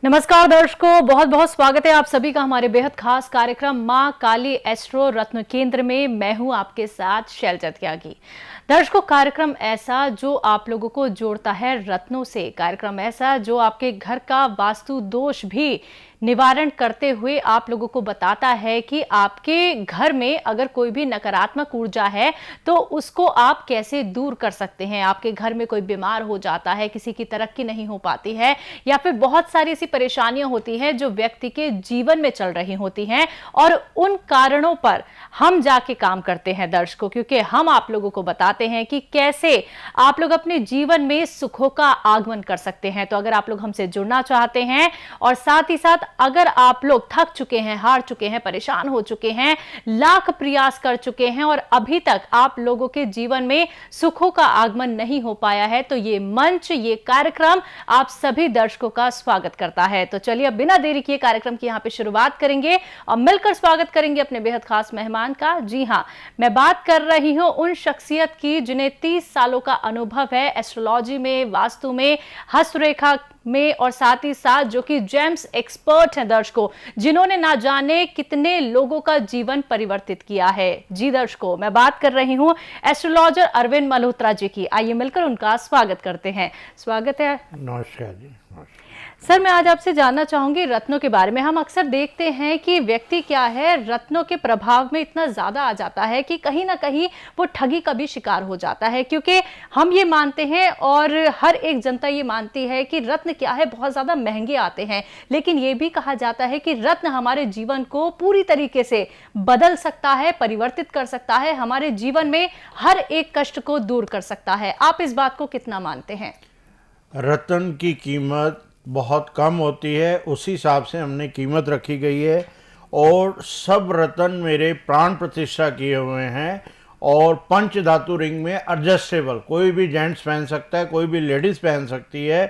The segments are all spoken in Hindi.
नमस्कार दर्शकों, बहुत बहुत स्वागत है आप सभी का हमारे बेहद खास कार्यक्रम मां काली एस्ट्रो रत्न केंद्र में। मैं हूं आपके साथ शैलजा त्यागी। दर्शकों, कार्यक्रम ऐसा जो आप लोगों को जोड़ता है रत्नों से, कार्यक्रम ऐसा जो आपके घर का वास्तु दोष भी निवारण करते हुए आप लोगों को बताता है कि आपके घर में अगर कोई भी नकारात्मक ऊर्जा है तो उसको आप कैसे दूर कर सकते हैं। आपके घर में कोई बीमार हो जाता है, किसी की तरक्की नहीं हो पाती है, या फिर बहुत सारी ऐसी परेशानियां होती हैं जो व्यक्ति के जीवन में चल रही होती हैं, और उन कारणों पर हम जाके काम करते हैं दर्शकों, क्योंकि हम आप लोगों को बताते हैं कि कैसे आप लोग अपने जीवन में सुखों का आगमन कर सकते हैं। तो अगर आप लोग हमसे जुड़ना चाहते हैं और साथ ही साथ अगर आप लोग थक चुके हैं, हार चुके हैं, परेशान हो चुके हैं, लाख प्रयास कर चुके हैं और अभी तक आप लोगों के जीवन में सुखों का आगमन नहीं हो पाया है, तो ये मंच, ये कार्यक्रम आप सभी दर्शकों का स्वागत करता है। तो चलिए अब बिना देरी किए कार्यक्रम की यहां पे शुरुआत करेंगे और मिलकर स्वागत करेंगे अपने बेहद खास मेहमान का। जी हां, मैं बात कर रही हूं उन शख्सियत की जिन्हें 30 सालों का अनुभव है एस्ट्रोलॉजी में, वास्तु में, हस्तरेखा में, और साथ ही साथ जो कि जेम्स एक्सपर्ट हैं दर्शकों, जिन्होंने ना जाने कितने लोगों का जीवन परिवर्तित किया है। जी दर्शकों, मैं बात कर रही हूं एस्ट्रोलॉजर अरविंद मल्होत्रा जी की। आइए मिलकर उनका स्वागत करते हैं। स्वागत है। नमस्कार जी। सर, मैं आज आपसे जानना चाहूंगी रत्नों के बारे में। हम अक्सर देखते हैं कि व्यक्ति क्या है, रत्नों के प्रभाव में इतना ज्यादा आ जाता है कि कहीं ना कहीं वो ठगी का भी शिकार हो जाता है, क्योंकि हम ये मानते हैं और हर एक जनता ये मानती है कि रत्न क्या है, बहुत ज्यादा महंगे आते हैं, लेकिन ये भी कहा जाता है कि रत्न हमारे जीवन को पूरी तरीके से बदल सकता है, परिवर्तित कर सकता है, हमारे जीवन में हर एक कष्ट को दूर कर सकता है। आप इस बात को कितना मानते हैं? रत्न की कीमत बहुत कम होती है, उसी हिसाब से हमने कीमत रखी गई है, और सब रत्न मेरे प्राण प्रतिष्ठा किए हुए हैं, और पंच धातु रिंग में एडजस्टेबल, कोई भी जेंट्स पहन सकता है, कोई भी लेडीज पहन सकती है।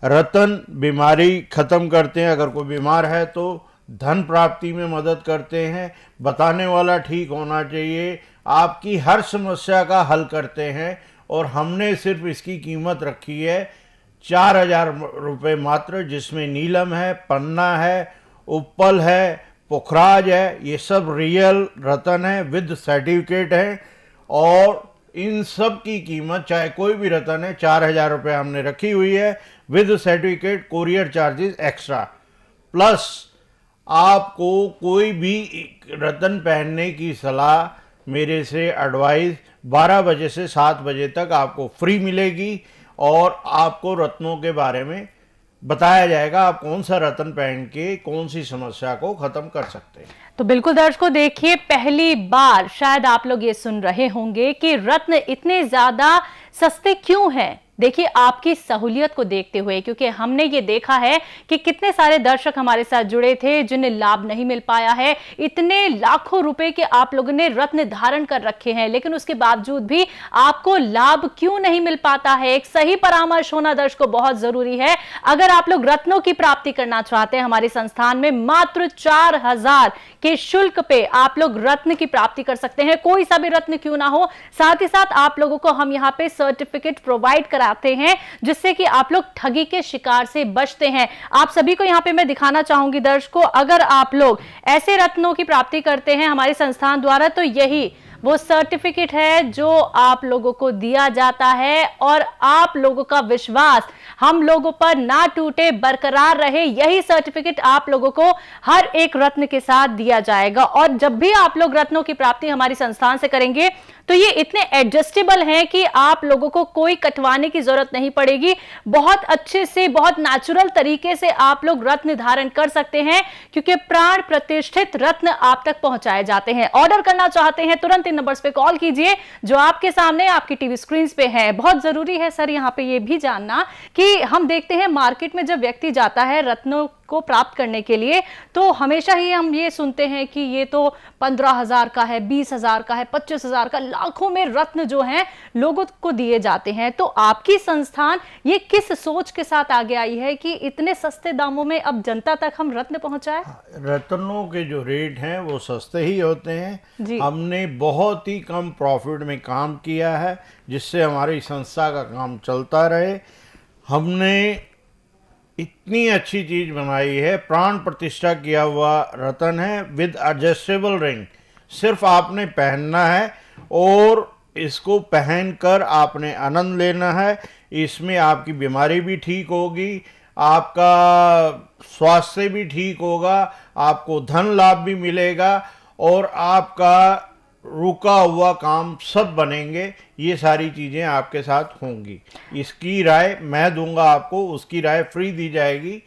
रत्न बीमारी खत्म करते हैं, अगर कोई बीमार है तो धन प्राप्ति में मदद करते हैं, बताने वाला ठीक होना चाहिए, आपकी हर समस्या का हल करते हैं, और हमने सिर्फ इसकी कीमत रखी है 4,000 रुपये मात्र, जिसमें नीलम है, पन्ना है, उपल है, पुखराज है, ये सब रियल रतन है, विद सर्टिफिकेट है, और इन सब की कीमत चाहे कोई भी रतन है 4,000 रुपये हमने रखी हुई है, with certificate, courier charges extra, plus आपको कोई भी रतन पहनने की सलाह मेरे से एडवाइस 12 बजे से 7 बजे तक आपको फ्री मिलेगी, और आपको रत्नों के बारे में बताया जाएगा आप कौन सा रत्न पहन के कौन सी समस्या को खत्म कर सकते हैं। तो बिल्कुल दर्शकों, देखिए, पहली बार शायद आप लोग ये सुन रहे होंगे कि रत्न इतने ज्यादा सस्ते क्यों हैं। देखिए, आपकी सहूलियत को देखते हुए, क्योंकि हमने ये देखा है कि कितने सारे दर्शक हमारे साथ जुड़े थे जिन्हें लाभ नहीं मिल पाया है। इतने लाखों रुपए के आप लोगों ने रत्न धारण कर रखे हैं, लेकिन उसके बावजूद भी आपको लाभ क्यों नहीं मिल पाता है। एक सही परामर्श होना दर्शकों बहुत जरूरी है। अगर आप लोग रत्नों की प्राप्ति करना चाहते हैं, हमारे संस्थान में मात्र 4,000 के शुल्क पे आप लोग रत्न की प्राप्ति कर सकते हैं, कोई सा भी रत्न क्यों ना हो। साथ ही साथ आप लोगों को हम यहाँ पे सर्टिफिकेट प्रोवाइड कराते हैं, जिससे कि आप लोग ठगी के शिकार से बचते हैं। आप सभी को यहाँ पे मैं दिखाना चाहूंगी दर्शकों, अगर आप लोग ऐसे रत्नों की प्राप्ति करते हैं हमारे संस्थान द्वारा, तो यही वो सर्टिफिकेट है जो आप लोगों को दिया जाता है, और आप लोगों का विश्वास हम लोगों पर ना टूटे, बरकरार रहे, यही सर्टिफिकेट आप लोगों को हर एक रत्न के साथ दिया जाएगा। और जब भी आप लोग रत्नों की प्राप्ति हमारी संस्थान से करेंगे तो ये इतने एडजस्टेबल हैं कि आप लोगों को कोई कटवाने की जरूरत नहीं पड़ेगी। बहुत अच्छे से, बहुत नेचुरल तरीके से आप लोग रत्न धारण कर सकते हैं, क्योंकि प्राण प्रतिष्ठित रत्न आप तक पहुंचाए जाते हैं। ऑर्डर करना चाहते हैं तुरंत इन नंबर्स पे कॉल कीजिए जो आपके सामने आपकी टीवी स्क्रीन पे है। बहुत जरूरी है सर यहाँ पे ये भी जानना कि हम देखते हैं मार्केट में जब व्यक्ति जाता है रत्नों को प्राप्त करने के लिए, तो हमेशा ही हम ये सुनते हैं कि ये तो 15,000 का है, 20,000 का है, 25,000 का, लाखों में रत्न जो हैं लोगों को दिए जाते हैं। तो आपकी संस्थान ये किस सोच के साथ आगे आई है कि इतने सस्ते दामों में अब जनता तक हम रत्न पहुंचाए? रत्नों के जो रेट हैं वो सस्ते ही होते हैं। हमने बहुत ही कम प्रॉफिट में काम किया है, जिससे हमारी संस्था का काम चलता रहे। हमने इतनी अच्छी चीज बनाई है, प्राण प्रतिष्ठा किया हुआ रतन है विद एडजस्टेबल रिंग। सिर्फ आपने पहनना है और इसको पहनकर आपने आनंद लेना है। इसमें आपकी बीमारी भी ठीक होगी, आपका स्वास्थ्य भी ठीक होगा, आपको धन लाभ भी मिलेगा और आपका रुका हुआ काम सब बनेंगे। ये सारी चीजें आपके साथ होंगी। इसकी राय मैं दूंगा आपको, उसकी राय फ्री दी जाएगी।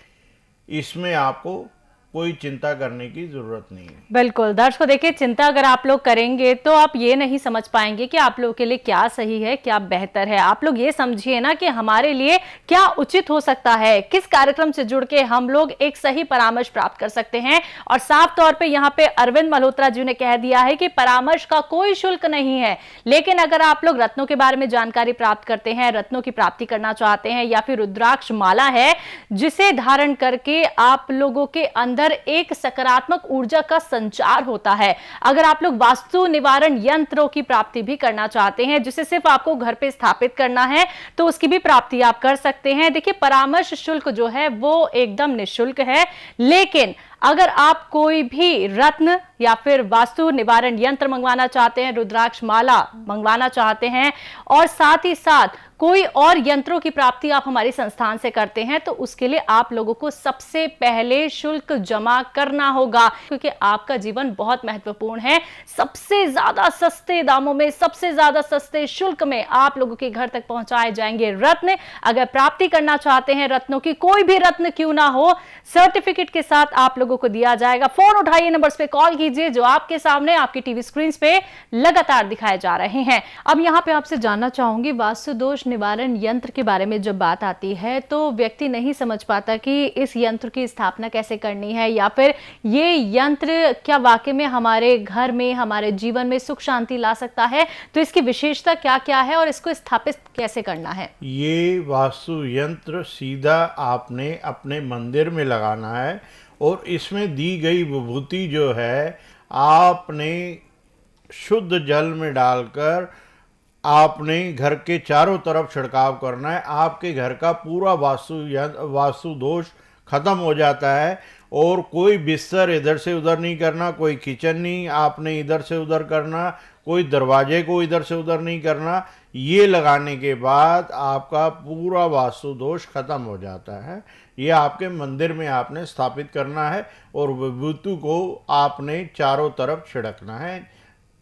इसमें आपको कोई चिंता करने की जरूरत नहीं है। बिल्कुल दर्शकों, देखिए चिंता अगर आप लोग करेंगे तो आप ये नहीं समझ पाएंगे कि आप लोगों के लिए क्या सही है, क्या बेहतर है। आप लोग ये समझिए ना कि हमारे लिए क्या उचित हो सकता है, किस कार्यक्रम से जुड़ के हम लोग एक सही परामर्श प्राप्त कर सकते हैं। और साफ तौर पे यहाँ पे अरविंद मल्होत्रा जी ने कह दिया है कि परामर्श का कोई शुल्क नहीं है। लेकिन अगर आप लोग रत्नों के बारे में जानकारी प्राप्त करते हैं, रत्नों की प्राप्ति करना चाहते हैं, या फिर रुद्राक्ष माला है जिसे धारण करके आप लोगों के अंदर एक सकारात्मक ऊर्जा का संचार होता है, अगर आप लोग वास्तु निवारण यंत्रों की प्राप्ति भी करना चाहते हैं जिसे सिर्फ आपको घर पे स्थापित करना है, तो उसकी भी प्राप्ति आप कर सकते हैं। देखिए परामर्श शुल्क जो है वो एकदम निःशुल्क है, लेकिन अगर आप कोई भी रत्न या फिर वास्तु निवारण यंत्र मंगवाना चाहते हैं, रुद्राक्ष माला मंगवाना चाहते हैं और साथ ही साथ कोई और यंत्रों की प्राप्ति आप हमारी संस्थान से करते हैं, तो उसके लिए आप लोगों को सबसे पहले शुल्क जमा करना होगा, क्योंकि आपका जीवन बहुत महत्वपूर्ण है। सबसे ज्यादा सस्ते दामों में, सबसे ज्यादा सस्ते शुल्क में आप लोगों के घर तक पहुंचाए जाएंगे रत्न। अगर प्राप्ति करना चाहते हैं रत्नों की, कोई भी रत्न क्यों ना हो, सर्टिफिकेट के साथ आप लोगों को दिया जाएगा। फोन उठाइए, नंबर्स पे कॉल कीजिए जो आपके सामने आपकी टीवी स्क्रीन पे लगातार दिखाए जा रहे हैं। अब यहां पे आपसे जानना चाहूंगी, वास्तु दोष निवारण यंत्र के बारे में जब बात आती है तो व्यक्ति नहीं समझ पाता कि इस यंत्र की स्थापना कैसे करनी है, या फिर ये यंत्र क्या वाकई में हमारे घर में, हमारे जीवन में सुख शांति ला सकता है। तो इसकी विशेषता क्या क्या है और इसको स्थापित कैसे करना है? ये वास्तु यंत्र सीधा आपने अपने मंदिर में लगाना है और इसमें दी गई विभूति जो है आपने शुद्ध जल में डालकर आपने घर के चारों तरफ छिड़काव करना है। आपके घर का पूरा वास्तु दोष खत्म हो जाता है और कोई बिस्तर इधर से उधर नहीं करना, कोई किचन नहीं आपने इधर से उधर करना, कोई दरवाजे को इधर से उधर नहीं करना। ये लगाने के बाद आपका पूरा वास्तु दोष खत्म हो जाता है। ये आपके मंदिर में आपने स्थापित करना है और विभूति को आपने चारों तरफ छिड़कना है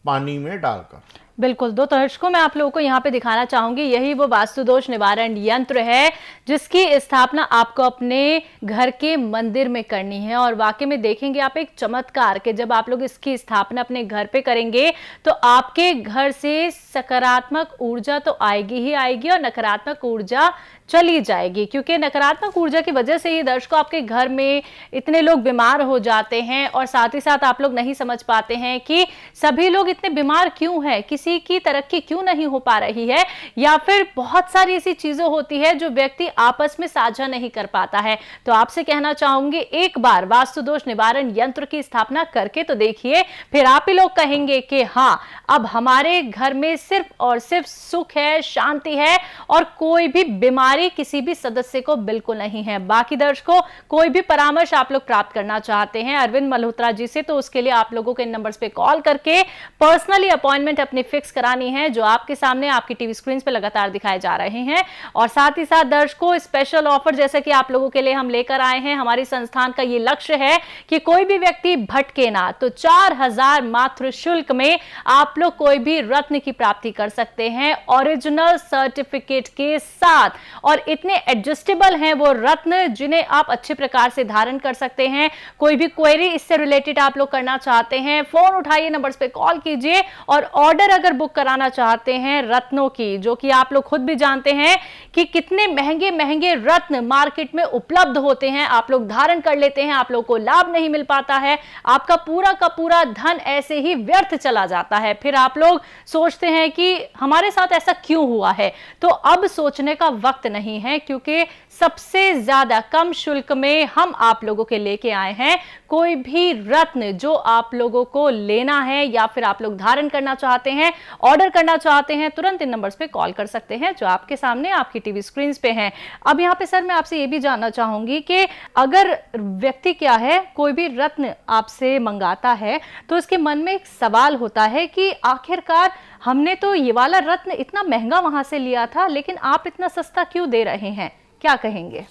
पानी में डालकर। बिल्कुल, दो दर्शकों मैं आप लोगों को यहाँ पे दिखाना चाहूंगी, यही वो वास्तु दोष निवारण यंत्र है जिसकी स्थापना आपको अपने घर के मंदिर में करनी है। और वाकई में देखेंगे आप एक चमत्कार के जब आप लोग इसकी स्थापना अपने घर पे करेंगे तो आपके घर से सकारात्मक ऊर्जा तो आएगी ही आएगी और नकारात्मक ऊर्जा चली जाएगी, क्योंकि नकारात्मक ऊर्जा की वजह से ही दर्शकों आपके घर में इतने लोग बीमार हो जाते हैं। और साथ ही साथ आप लोग नहीं समझ पाते हैं कि सभी लोग इतने बीमार क्यों हैं, किसी की तरक्की क्यों नहीं हो पा रही है, या फिर बहुत सारी ऐसी चीजें होती है जो व्यक्ति आपस में साझा नहीं कर पाता है। तो आपसे कहना चाहूंगी, एक बार वास्तु दोष निवारण यंत्र की स्थापना करके तो देखिए, फिर आप ही लोग कहेंगे कि हाँ, अब हमारे घर में सिर्फ और सिर्फ सुख है, शांति है और कोई भी बीमारी किसी भी सदस्य को बिल्कुल नहीं है। बाकी दर्शकों, कोई भी परामर्श आप लोग प्राप्त करना चाहते हैं अरविंद मल्होत्रा जी से, तो उसके लिए आप लोगों के नंबर्स पे कॉल करके पर्सनली अपॉइंटमेंट अपनी फिक्स करानी है जो आपके सामने आपकी टीवी स्क्रीन पे लगातार दिखाए जा रहे हैं। और साथ ही साथ दर्शकों, स्पेशल ऑफर जैसे कि आप लोगों के लिए हम लेकर आए हैं, हमारी संस्थान का ये लक्ष्य है कि कोई भी व्यक्ति भटके ना, तो 4000 मात्र शुल्क में आप लोग कोई भी रत्न की प्राप्ति कर सकते हैं ओरिजिनल सर्टिफिकेट के साथ। और इतने एडजस्टेबल हैं वो रत्न जिन्हें आप अच्छे प्रकार से धारण कर सकते हैं। कोई भी क्वेरी इससे रिलेटेड आप लोग करना चाहते हैं, फोन उठाइए, नंबर्स पे कॉल कीजिए। और ऑर्डर अगर बुक कराना चाहते हैं रत्नों की, जो कि आप लोग खुद भी जानते हैं कि कितने महंगे महंगे रत्न मार्केट में उपलब्ध होते हैं, आप लोग धारण कर लेते हैं, आप लोग को लाभ नहीं मिल पाता है, आपका पूरा का पूरा धन ऐसे ही व्यर्थ चला जाता है। फिर आप लोग सोचते हैं कि हमारे साथ ऐसा क्यों हुआ है। तो अब सोचने का वक्त नहीं है, क्योंकि सबसे ज्यादा कम शुल्क में हम आप लोगों के लेके आए हैं। कोई भी रत्न जो आप लोगों को लेना है या फिर आप लोग धारण करना चाहते हैं, ऑर्डर करना चाहते हैं, तुरंत इन नंबर्स पे कॉल कर सकते हैं जो आपके सामने आपकी टीवी स्क्रीन पे हैं। अब यहाँ पे सर मैं आपसे ये भी जानना चाहूंगी कि अगर व्यक्ति क्या है कोई भी रत्न आपसे मंगाता है तो उसके मन में एक सवाल होता है कि आखिरकार हमने तो ये वाला रत्न इतना महंगा वहां से लिया था, लेकिन आप इतना सस्ता क्यों दे रहे हैं, क्या कहेंगे?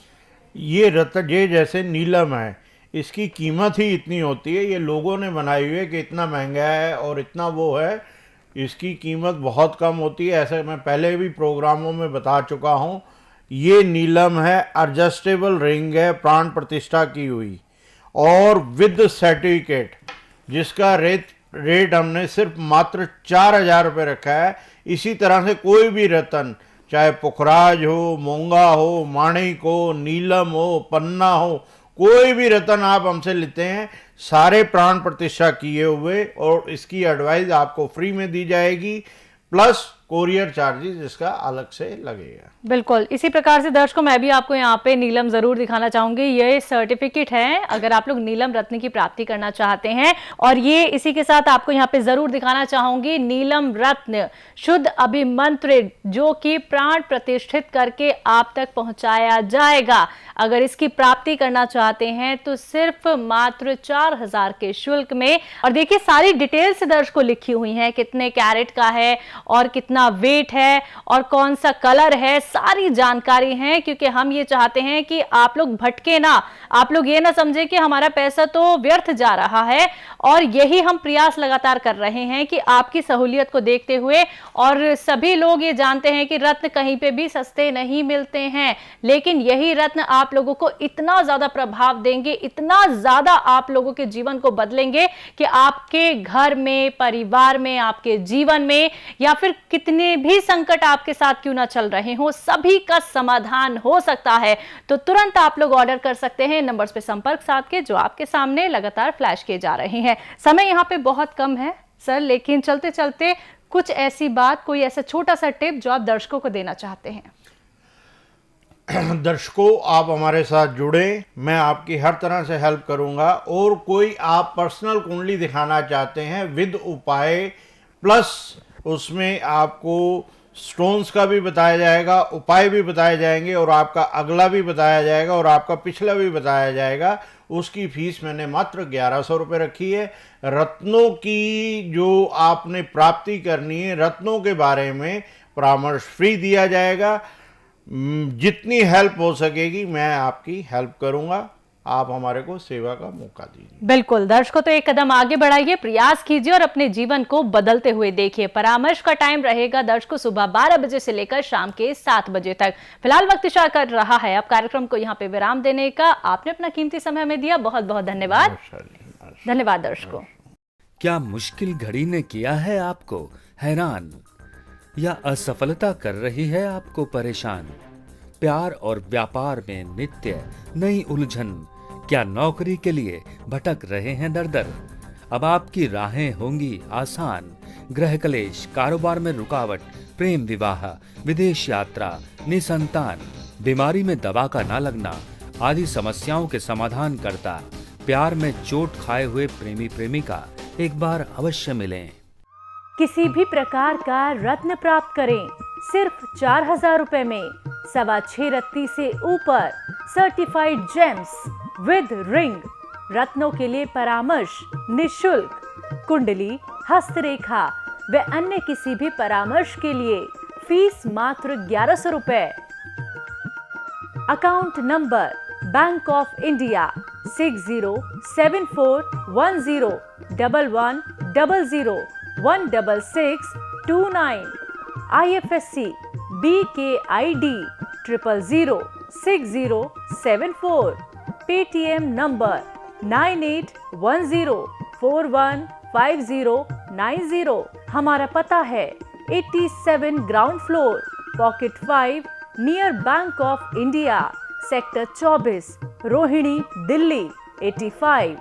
ये रत्न ये जैसे नीलम है, इसकी कीमत ही इतनी होती है, ये लोगों ने बनाई हुई है कि इतना महंगा है और इतना वो है, इसकी कीमत बहुत कम होती है। ऐसा मैं पहले भी प्रोग्रामों में बता चुका हूँ। ये नीलम है, एडजस्टेबल रिंग है, प्राण प्रतिष्ठा की हुई और विद सर्टिफिकेट, जिसका रेट हमने सिर्फ मात्र 4,000 रुपये रखा है। इसी तरह से कोई भी रतन, चाहे पुखराज हो, मोंगा हो, माणिक हो, नीलम हो, पन्ना हो, कोई भी रतन आप हमसे लेते हैं, सारे प्राण प्रतिष्ठा किए हुए, और इसकी एडवाइस आपको फ्री में दी जाएगी, प्लस कोरियर चार्जेस इसका अलग से लगेगा। बिल्कुल, इसी प्रकार से दर्शकों मैं भी आपको यहाँ पे नीलम जरूर दिखाना चाहूंगी। ये सर्टिफिकेट है अगर आप लोग नीलम रत्न की प्राप्ति करना चाहते हैं, और ये इसी के साथ आपको यहाँ पे जरूर दिखाना चाहूंगी नीलम रत्न शुद्ध अभिमंत्रित, जो कि प्राण प्रतिष्ठित करके आप तक पहुंचाया जाएगा। अगर इसकी प्राप्ति करना चाहते हैं तो सिर्फ मात्र 4,000 के शुल्क में। और देखिए सारी डिटेल से दर्शकों लिखी हुई है, कितने कैरेट का है और कितना वेट है और कौन सा कलर है, सारी जानकारी है। क्योंकि हम ये चाहते हैं कि आप लोग भटके ना, आप लोग ये ना समझे कि हमारा पैसा तो व्यर्थ जा रहा है, और यही हम प्रयास लगातार कर रहे हैं कि आपकी सहूलियत को देखते हुए। और सभी लोग ये जानते हैं कि रत्न कहीं पे भी सस्ते नहीं मिलते हैं, लेकिन यही रत्न आप लोगों को इतना ज्यादा प्रभाव देंगे, इतना ज्यादा आप लोगों के जीवन को बदलेंगे कि आपके घर में, परिवार में, आपके जीवन में, या फिर कितने भी संकट आपके साथ क्यों ना चल रहे हो, सभी का समाधान हो सकता है। तो तुरंत आप लोग ऑर्डर कर सकते हैं नंबर्स पे संपर्क साध के, जो आपके सामने लगातार फ्लैश किए जा रहे हैं। समय यहाँ पे बहुत कम है सर, लेकिन चलते चलते कुछ ऐसी बात, कोई ऐसा छोटा सा टिप जो आप दर्शकों को देना चाहते हैं। दर्शकों, आप हमारे साथ जुड़े, मैं आपकी हर तरह से हेल्प करूंगा। और कोई आप पर्सनल कुंडली दिखाना चाहते हैं विद उपाय, प्लस उसमें आपको स्टोन्स का भी बताया जाएगा, उपाय भी बताए जाएंगे, और आपका अगला भी बताया जाएगा और आपका पिछला भी बताया जाएगा। उसकी फीस मैंने मात्र 1,100 रुपये रखी है। रत्नों की जो आपने प्राप्ति करनी है, रत्नों के बारे में परामर्श फ्री दिया जाएगा। जितनी हेल्प हो सकेगी मैं आपकी हेल्प करूंगा। आप हमारे को सेवा का मौका दीजिए। बिल्कुल दर्शकों, तो एक कदम आगे बढ़ाइए, प्रयास कीजिए और अपने जीवन को बदलते हुए देखिए। परामर्श का टाइम रहेगा दर्शकों सुबह 12 बजे से लेकर शाम के 7 बजे तक। फिलहाल वक्त इशारा कर रहा है अब कार्यक्रम को यहाँ पे विराम देने का। आपने अपना कीमती समय हमें दिया, बहुत बहुत धन्यवाद। धन्यवाद दर्शकों। क्या मुश्किल घड़ी ने किया है आपको हैरान, या असफलता कर रही है आपको परेशान? प्यार और व्यापार में नित्य नई उलझन, क्या नौकरी के लिए भटक रहे हैं दर दर? अब आपकी राहें होंगी आसान। गृह क्लेश, कारोबार में रुकावट, प्रेम विवाह, विदेश यात्रा, निसंतान, बीमारी में दवा का ना लगना आदि समस्याओं के समाधान करता प्यार में चोट खाए हुए प्रेमी प्रेमिका एक बार अवश्य मिलें। किसी भी प्रकार का रत्न प्राप्त करें सिर्फ 4,000 रुपए में। 6.25 रत्ती से ऊपर सर्टिफाइड जेम्स विद रिंग, रत्नों के लिए परामर्श निशुल्क, कुंडली, हस्तरेखा व अन्य किसी भी परामर्श के लिए फीस मात्र 1,100 रुपए। Account number bank of India 60741011001629, IFSC BKID 0006074, Paytm number 9810415090। हमारा पता है 87 ground floor, pocket 5, near bank of India, sector 24, Rohini, Delhi 85।